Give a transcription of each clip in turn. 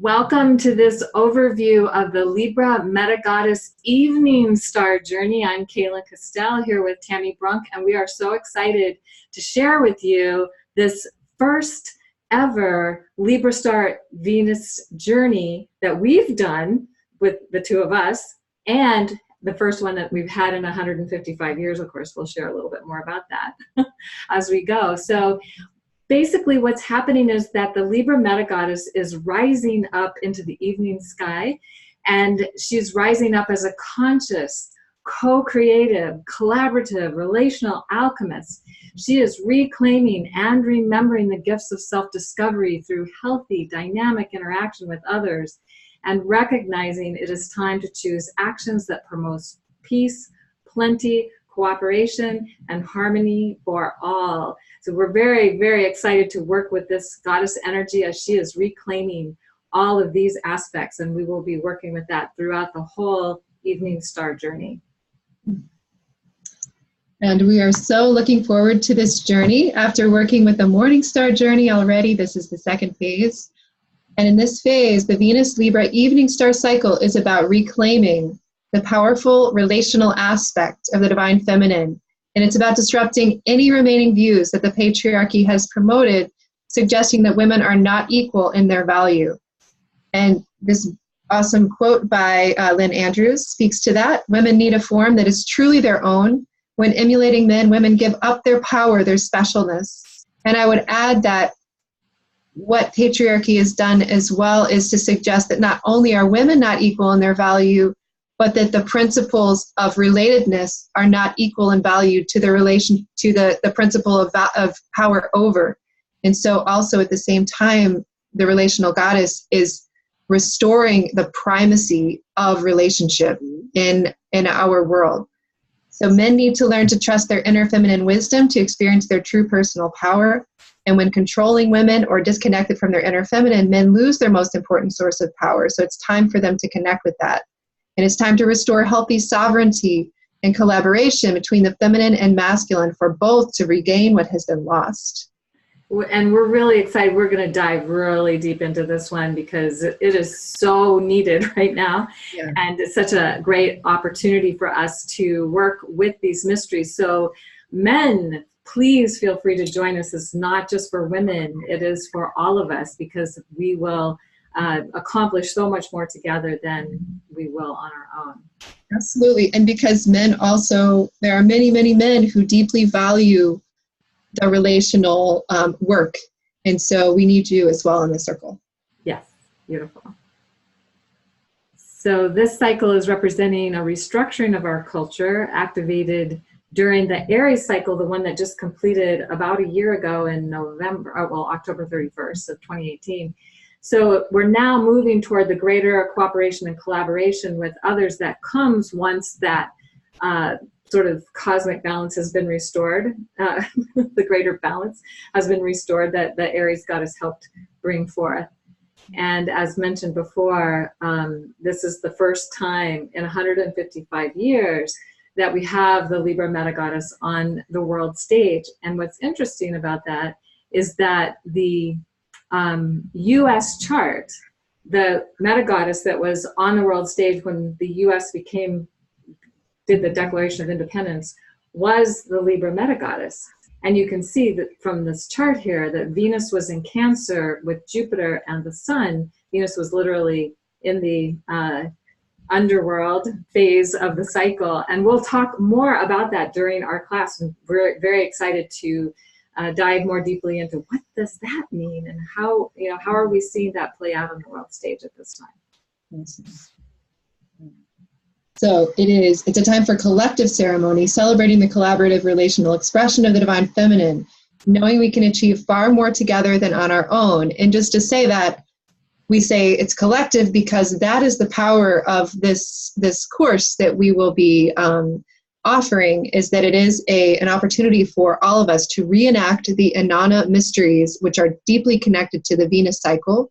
Welcome to this overview of the Libra Meta Goddess Evening Star Journey. I'm Kayla Castell here with Tammy Brunk, and we are so excited to share with you this first ever Libra Star Venus journey that we've done with the two of us, and the first one that we've had in 155 years. Of course, we'll share a little bit more about that as we go. So basically what's happening is that the Libra Meta Goddess is rising up into the evening sky, and she's rising up as a conscious, co-creative, collaborative, relational alchemist. She is reclaiming and remembering the gifts of self-discovery through healthy, dynamic interaction with others, and recognizing it is time to choose actions that promote peace, plenty, cooperation, and harmony for all. So we're very, very excited to work with this goddess energy as she is reclaiming all of these aspects, and we will be working with that throughout the whole evening star journey. And we are so looking forward to this journey. After working with the morning star journey already, this is the second phase. And in this phase, the Venus Libra evening star cycle is about reclaiming the powerful relational aspect of the divine feminine. And it's about disrupting any remaining views that the patriarchy has promoted, suggesting that women are not equal in their value. And this awesome quote by Lynn Andrews speaks to that. Women need a form that is truly their own. When emulating men, women give up their power, their specialness. And I would add that what patriarchy has done as well is to suggest that not only are women not equal in their value, but that the principles of relatedness are not equal in value to the relation to the principle of power over. And so also at the same time, the relational goddess is restoring the primacy of relationship in our world. So men need to learn to trust their inner feminine wisdom to experience their true personal power. And when controlling women or disconnected from their inner feminine, men lose their most important source of power. So it's time for them to connect with that. And it's time to restore healthy sovereignty and collaboration between the feminine and masculine for both to regain what has been lost. And we're really excited. We're going to dive really deep into this one because it is so needed right now. Yeah. And it's such a great opportunity for us to work with these mysteries. So men, please feel free to join us. It's not just for women. It is for all of us, because we will accomplish so much more together than we will on our own. Absolutely. And because men also, there are many, many men who deeply value the relational work. And so we need you as well in the circle. Yes, beautiful. So this cycle is representing a restructuring of our culture activated during the Aries cycle, the one that just completed about a year ago in October 31st of 2018. So we're now moving toward the greater cooperation and collaboration with others that comes once that sort of cosmic balance has been restored. The greater balance has been restored that the Aries goddess helped bring forth. And as mentioned before, this is the first time in 155 years that we have the Libra Meta Goddess on the world stage. And what's interesting about that is that the U.S. chart, the Meta Goddess that was on the world stage when the U.S. did the Declaration of Independence, was the Libra Meta Goddess. And you can see that from this chart here that Venus was in Cancer with Jupiter and the Sun. Venus was literally in the underworld phase of the cycle. And we'll talk more about that during our class. And we're very excited to dive more deeply into what does that mean and how are we seeing that play out on the world stage at this time. So it's a time for collective ceremony, celebrating the collaborative relational expression of the divine feminine, knowing we can achieve far more together than on our own. And just to say that, we say it's collective because that is the power of this course that we will be offering, is that it is an opportunity for all of us to reenact the Inanna mysteries, which are deeply connected to the Venus cycle.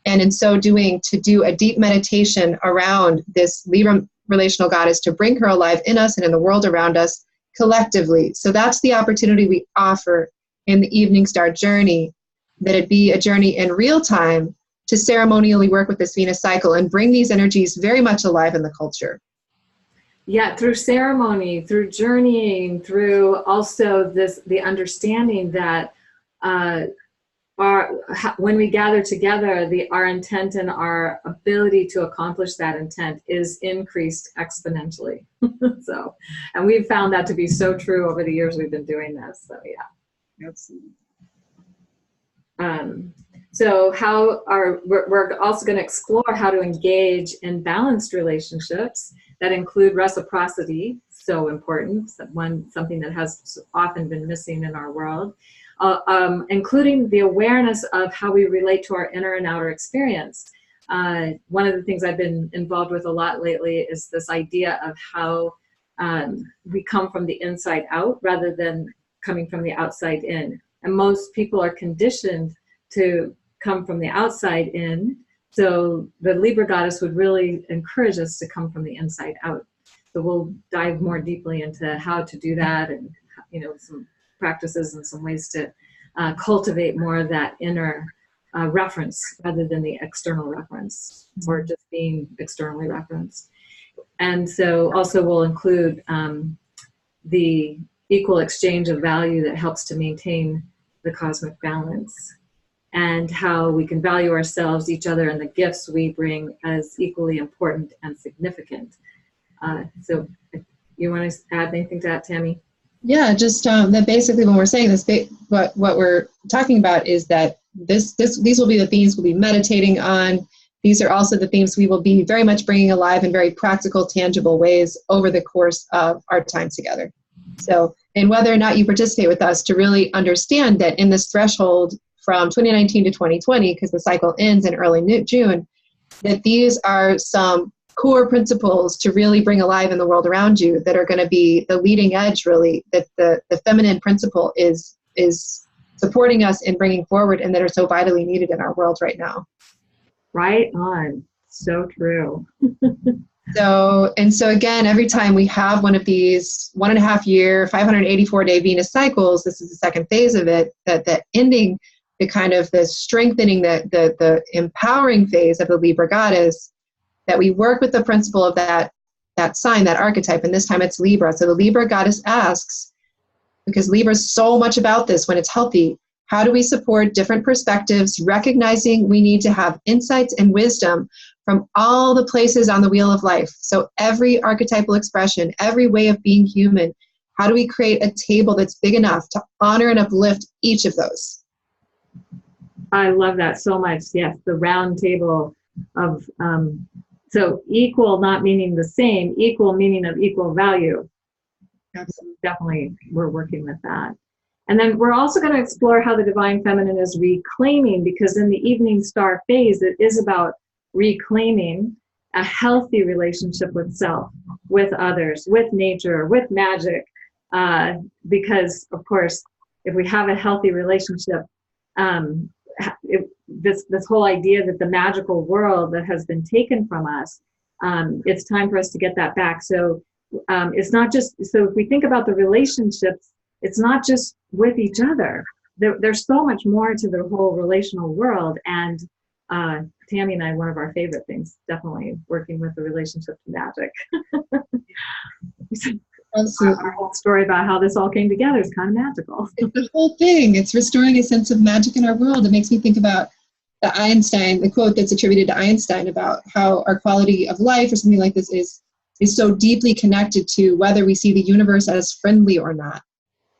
And in so doing, to do a deep meditation around this Libra relational goddess, to bring her alive in us and in the world around us collectively. So that's the opportunity we offer in the Evening Star journey, that it be a journey in real time to ceremonially work with this Venus cycle and bring these energies very much alive in the culture? Yeah, through ceremony, through journeying, through also the understanding that when we gather together, our intent and our ability to accomplish that intent is increased exponentially. So, and we've found that to be so true over the years we've been doing this. So yeah. Absolutely. So we're also going to explore how to engage in balanced relationships that include reciprocity, so important, something that has often been missing in our world, including the awareness of how we relate to our inner and outer experience. One of the things I've been involved with a lot lately is this idea of how we come from the inside out rather than coming from the outside in. And most people are conditioned to come from the outside in. So the Libra goddess would really encourage us to come from the inside out. So we'll dive more deeply into how to do that, and some practices and some ways to cultivate more of that inner reference rather than the external reference, or just being externally referenced. And so also we'll include the equal exchange of value that helps to maintain the cosmic balance, and how we can value ourselves, each other, and the gifts we bring as equally important and significant. So you want to add anything to that, Tammy? Yeah, just that basically when we're saying this, what we're talking about is that these will be the themes we'll be meditating on. These are also the themes we will be very much bringing alive in very practical, tangible ways over the course of our time together. So, and whether or not you participate with us, to really understand that in this threshold from 2019 to 2020, because the cycle ends in early June, that these are some core principles to really bring alive in the world around you that are going to be the leading edge, really, that the feminine principle is supporting us in bringing forward, and that are so vitally needed in our world right now. Right on. So true. So again, every time we have one of these 1.5 year, 584-day Venus cycles, this is the second phase of it, that ending, the kind of the strengthening, the empowering phase of the Libra goddess, that we work with the principle of that sign, that archetype, and this time it's Libra. So the Libra goddess asks, because Libra is so much about this when it's healthy, how do we support different perspectives, recognizing we need to have insights and wisdom from all the places on the wheel of life. So every archetypal expression, every way of being human, how do we create a table that's big enough to honor and uplift each of those? I love that so much. Yes, the round table of, so equal not meaning the same, equal meaning of equal value. Absolutely. Definitely, we're working with that. And then we're also going to explore how the divine feminine is reclaiming, because in the evening star phase, it is about reclaiming a healthy relationship with self, with others, with nature, with magic. Because, of course, if we have a healthy relationship, this whole idea that the magical world that has been taken from us, it's time for us to get that back. So it's not just, so if we think about the relationships, it's not just with each other. There's so much more to the whole relational world. And Tammy and I, one of our favorite things, definitely working with the relationship to magic. Absolutely. Our whole story about how this all came together is kind of magical. It's the whole thing. It's restoring a sense of magic in our world. It makes me think about the quote that's attributed to Einstein about how our quality of life or something like this is so deeply connected to whether we see the universe as friendly or not.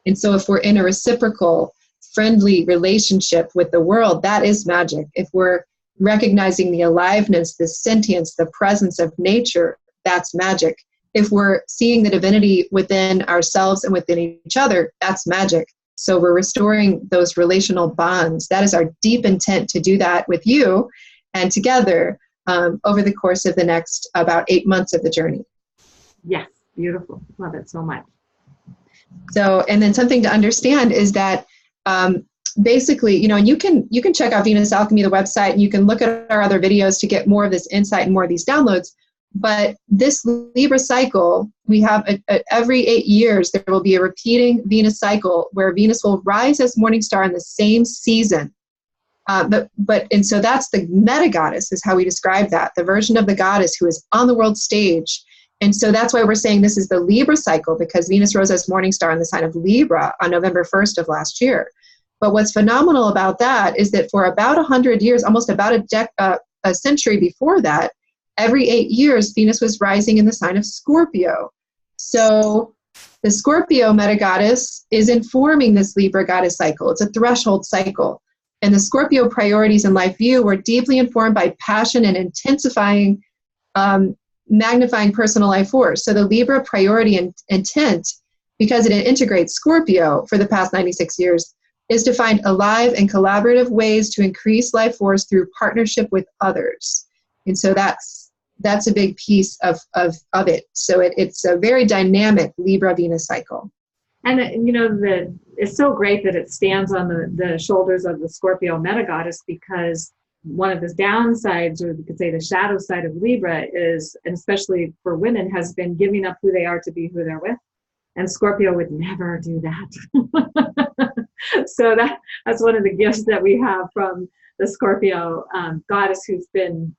And so if we're in a reciprocal, friendly relationship with the world, that is magic. If we're recognizing the aliveness, the sentience, the presence of nature, that's magic. If we're seeing the divinity within ourselves and within each other, that's magic. So we're restoring those relational bonds. That is our deep intent to do that with you and together over the course of the next about 8 months of the journey. Yes, beautiful. Love it so much. So, and then something to understand is that basically, and you can check out Venus Alchemy, the website, and you can look at our other videos to get more of this insight and more of these downloads. But this Libra cycle, we have every 8 years, there will be a repeating Venus cycle where Venus will rise as morning star in the same season And so that's the meta goddess, is how we describe that, the version of the goddess who is on the world stage. And so that's why we're saying this is the Libra cycle, because Venus rose as morning star in the sign of Libra on November 1st of last year. But what's phenomenal about that is that for about 100 years, almost about a century before that, every 8 years, Venus was rising in the sign of Scorpio. So the Scorpio meta goddess is informing this Libra goddess cycle. It's a threshold cycle. And the Scorpio priorities in life view were deeply informed by passion and intensifying, magnifying personal life force. So the Libra priority and intent, because it integrates Scorpio for the past 96 years, is to find alive and collaborative ways to increase life force through partnership with others. And so that's a big piece of it. So it's a very dynamic Libra Venus cycle. And it's so great that it stands on the shoulders of the Scorpio meta goddess, because one of the downsides, or you could say the shadow side of Libra is, and especially for women, has been giving up who they are to be who they're with. And Scorpio would never do that. So that's one of the gifts that we have from the Scorpio goddess, who's been,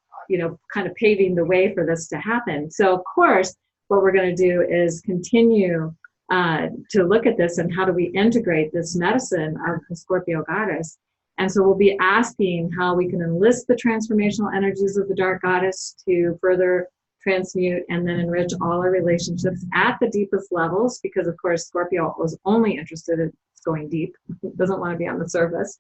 kind of paving the way for this to happen. So of course, what we're going to do is continue to look at this and how do we integrate this medicine of the Scorpio goddess. And so we'll be asking how we can enlist the transformational energies of the dark goddess to further transmute and then enrich all our relationships at the deepest levels, because of course Scorpio was only interested in going deep, doesn't want to be on the surface.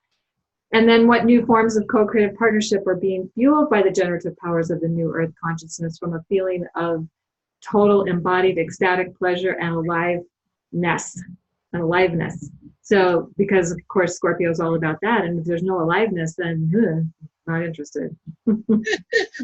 And then what new forms of co-creative partnership are being fueled by the generative powers of the new earth consciousness, from a feeling of total embodied ecstatic pleasure and aliveness. So because of course Scorpio is all about that, and if there's no aliveness, then not interested.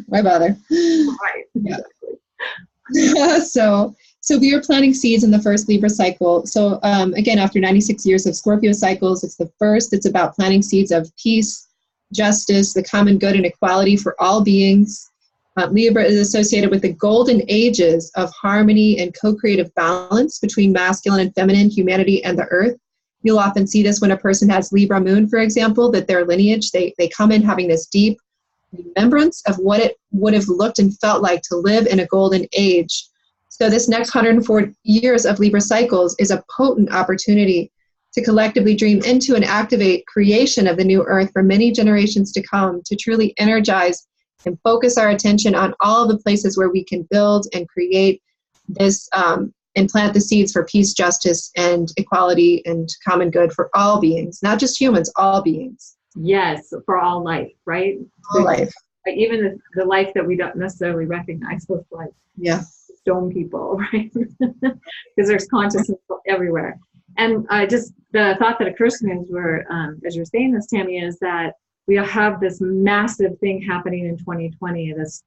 Why bother? Right. Yeah. So we are planting seeds in the first Libra cycle. So again, after 96 years of Scorpio cycles, it's the first. It's about planting seeds of peace, justice, the common good, and equality for all beings. Libra is associated with the golden ages of harmony and co-creative balance between masculine and feminine, humanity and the earth. You'll often see this when a person has Libra moon, for example, that their lineage, they come in having this deep remembrance of what it would have looked and felt like to live in a golden age. So this next 104 years of Libra cycles is a potent opportunity to collectively dream into and activate creation of the new earth for many generations to come, to truly energize and focus our attention on all of the places where we can build and create this and plant the seeds for peace, justice, and equality and common good for all beings, not just humans, all beings. Yes, for all life, right? All life. Even the life that we don't necessarily recognize, with like stone people, right? Because there's consciousness everywhere. And just the thought that occurs to me as you're saying this, Tammy, is that we have this massive thing happening in 2020, this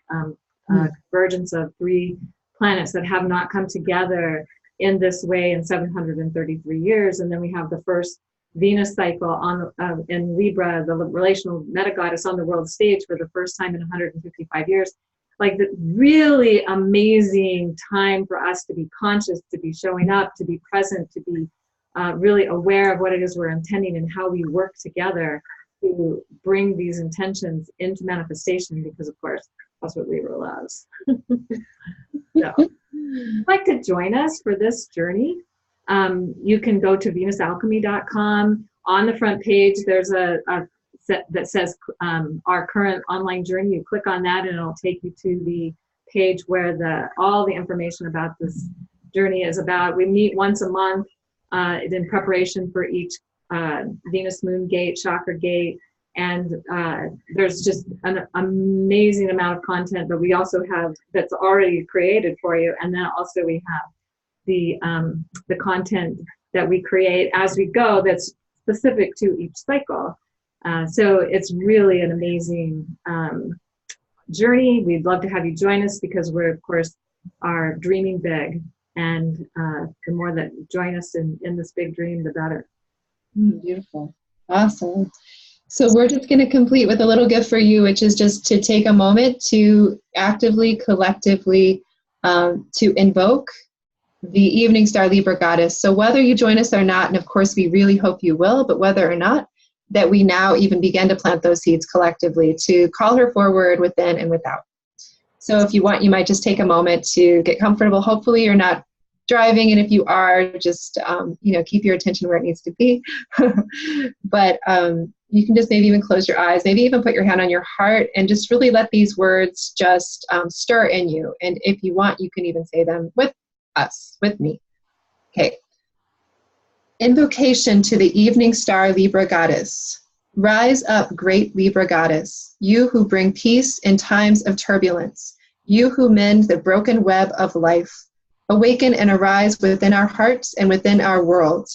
convergence of 3 planets that have not come together in this way in 733 years. And then we have the first Venus cycle in Libra, the relational meta goddess, on the world stage for the first time in 155 years. Like the really amazing time for us to be conscious, to be showing up, to be present, to be really aware of what it is we're intending and how we work together to bring these intentions into manifestation, because of course that's what Libra loves. So, if you'd like to join us for this journey, you can go to venusalchemy.com. On the front page, there's a set that says our current online journey. You click on that and it'll take you to the page where all the information about this journey is about. We meet once a month in preparation for each Venus moon gate, chakra gate, and there's just an amazing amount of content that we also have that's already created for you. And then also we have the content that we create as we go that's specific to each cycle. So it's really an amazing journey. We'd love to have you join us, because we're, of course, are dreaming big. And the more that you join us in this big dream, the better. Beautiful. Awesome. So we're just going to complete with a little gift for you, which is just to take a moment to actively, collectively, to invoke the evening star Libra goddess. So whether you join us or not, and of course we really hope you will, but whether or not, that we now even begin to plant those seeds collectively to call her forward within and without. So if you want, you might just take a moment to get comfortable. Hopefully you're not driving, and if you are, just keep your attention where it needs to be. But you can just maybe even close your eyes, maybe even put your hand on your heart, and just really let these words just stir in you. And if you want, you can even say them with us, with me. Okay. Invocation to the evening star Libra goddess. Rise up, great Libra goddess, you who bring peace in times of turbulence, you who mend the broken web of life. Awaken and arise within our hearts and within our world.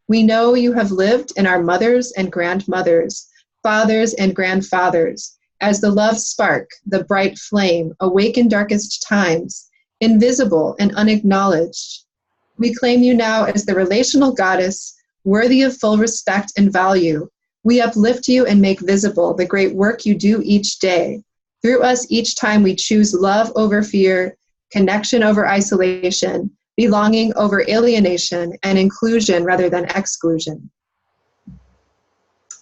We know you have lived in our mothers and grandmothers, fathers and grandfathers, as the love spark, the bright flame, awaken darkest times, invisible and unacknowledged. We claim you now as the relational goddess, worthy of full respect and value. We uplift you and make visible the great work you do each day. Through us, each time we choose love over fear, connection over isolation, belonging over alienation, and inclusion rather than exclusion.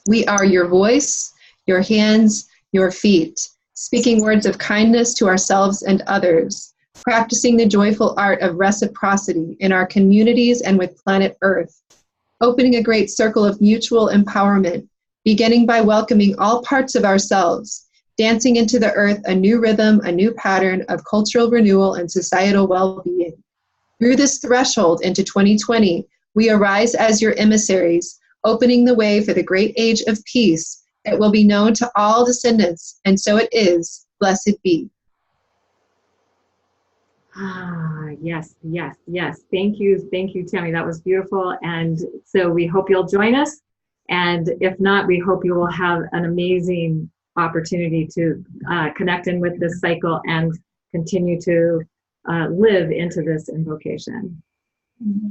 We are your voice, your hands, your feet, speaking words of kindness to ourselves and others, practicing the joyful art of reciprocity in our communities and with planet Earth, opening a great circle of mutual empowerment, beginning by welcoming all parts of ourselves, dancing into the earth a new rhythm, a new pattern of cultural renewal and societal well-being. Through this threshold into 2020, we arise as your emissaries, opening the way for the great age of peace that will be known to all descendants, and so it is. Blessed be. Yes. Thank you, Tammy. That was beautiful. And so we hope you'll join us. And if not, we hope you will have an amazing opportunity to connect in with this cycle and continue to live into this invocation. Mm-hmm.